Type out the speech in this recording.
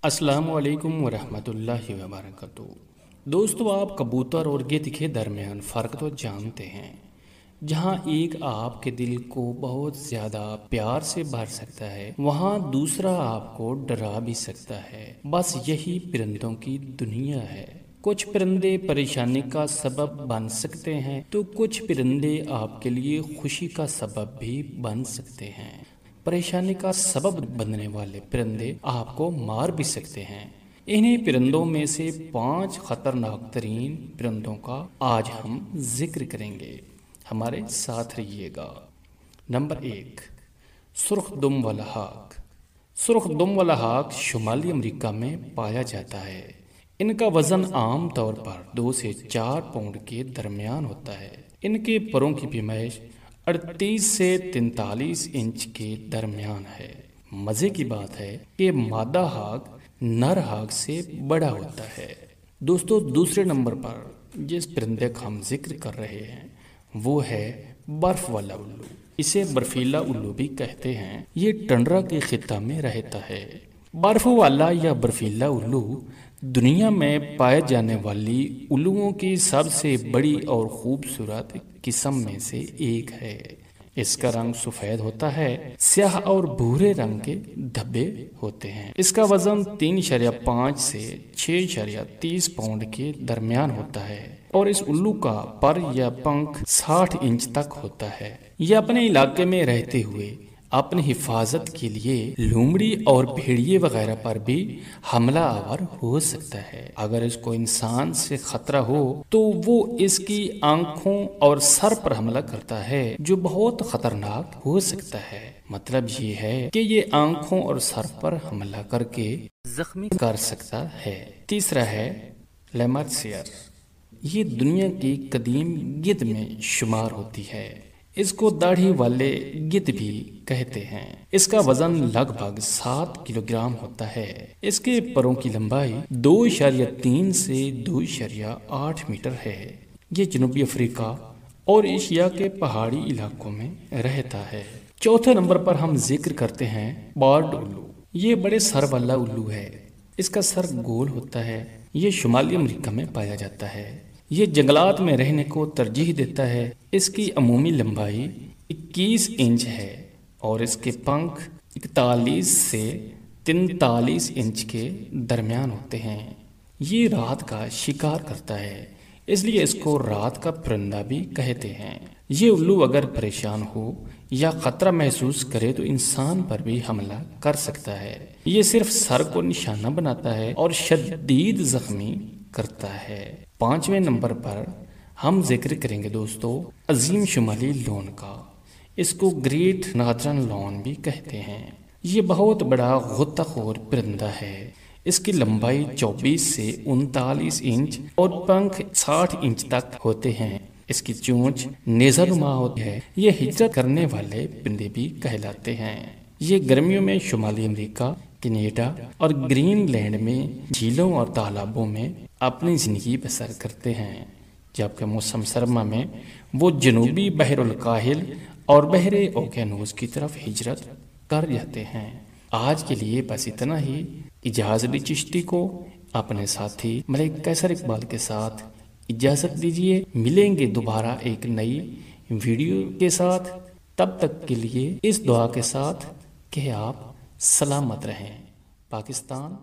अस्सलामु अलैकुम वरहमतुल्लाहि वबरकातुहू। दोस्तों, आप कबूतर और गिद्ध के दरमियान फ़र्क तो जानते हैं। जहाँ एक आपके दिल को बहुत ज़्यादा प्यार से भर सकता है, वहाँ दूसरा आपको डरा भी सकता है। बस यही परिंदों की दुनिया है। कुछ परिंदे परेशानी का सबब बन सकते हैं तो कुछ परिंदे आपके लिए खुशी का सबब भी बन सकते हैं। परेशानी का सबब बनने वाले परिंदे आपको मार भी सकते हैं। इन्हीं परिंदों में से 5 खतरनाक तरीन परिंदों का आज हम जिक्र करेंगे। हमारे साथ रहिएगा। नंबर 1, सुर्ख दुम वाला हाक। सुर्ख दुम वाला हाक शुमाली अमेरिका में पाया जाता है। इनका वजन आम तौर पर 2 से 4 पाउंड के दरमियान होता है। इनके परों की पैमाइश 38 से 43 इंच के दरमियान है। मजे की बात है कि मादा हाक नर हाक से बड़ा होता है। दोस्तों, दूसरे नंबर पर जिस परिंदे का हम जिक्र कर रहे हैं वो है बर्फ वाला उल्लू। इसे बर्फीला उल्लू भी कहते हैं। ये टंडरा के खित्ता में रहता है। बर्फ वाला या बर्फीला उल्लू दुनिया में पाए जाने वाली उल्लुओं की सबसे बड़ी और खूबसूरत किस्म में से एक है। इसका रंग सफेद होता है, स्याह और भूरे रंग के धब्बे होते हैं। इसका वजन 3.5 से 6.30 पाउंड के दरमियान होता है और इस उल्लू का पर या पंख 60 इंच तक होता है। यह अपने इलाके में रहते हुए अपनी हिफाजत के लिए लोमड़ी और भेड़िए वगैरह पर भी हमला आवर हो सकता है। अगर इसको इंसान से खतरा हो तो वो इसकी आंखों और सर पर हमला करता है, जो बहुत खतरनाक हो सकता है। मतलब ये है कि ये आंखों और सर पर हमला करके जख्मी कर सकता है। तीसरा है लेमर्ट शेयर। ये दुनिया की कदीम गिद्ध में शुमार होती है। इसको दाढ़ी वाले गिद्ध भी कहते हैं। इसका वजन लगभग 7 किलोग्राम होता है। इसके परों की लंबाई 2.3 से 2.8 मीटर है। ये जनूबी अफ्रीका और एशिया के पहाड़ी इलाकों में रहता है। चौथे नंबर पर हम जिक्र करते हैं बर्ड उल्लू। ये बड़े सर वाला उल्लू है। इसका सर गोल होता है। ये शुमाली अमेरिका में पाया जाता है। ये जंगलात में रहने को तरजीह देता है। इसकी अमूमी लंबाई 21 इंच है और इसके पंख 41 से 43 इंच के दरमियान होते हैं। ये रात का शिकार करता है, इसलिए इसको रात का परिंदा भी कहते हैं। ये उल्लू अगर परेशान हो या खतरा महसूस करे तो इंसान पर भी हमला कर सकता है। ये सिर्फ सर को निशाना बनाता है और शदीद जख्मी करता है। 5वें नंबर पर हम जिक्र करेंगे दोस्तों अजीम शुमाली लॉन का। इसको ग्रेट नॉर्दर्न लॉन भी कहते हैं। ये बहुत बड़ा गुत्ताखोर परिंदा है। इसकी लंबाई 24 से 39 इंच और पंख 60 इंच तक होते हैं। इसकी चोंच नेज़ानुमा होती है। ये हिजरत करने वाले परिंदे भी कहलाते हैं। ये गर्मियों में शुमाली अमेरिका, कनाडा और ग्रीनलैंड में झीलों और तालाबों में अपनी जिंदगी बसर करते हैं, जबकि मौसम सरमा में वो जनूबी बहरुल काहिल और बहरे ओकेनूस की तरफ हिजरत कर जाते हैं। आज के लिए बस इतना ही। इजाज़त दी चिश्ती को अपने साथी मलिक कैसर इकबाल के साथ इजाज़त दीजिए। मिलेंगे दोबारा एक नई वीडियो के साथ। तब तक के लिए इस दुआ के साथ कि आप सलामत रहें। पाकिस्तान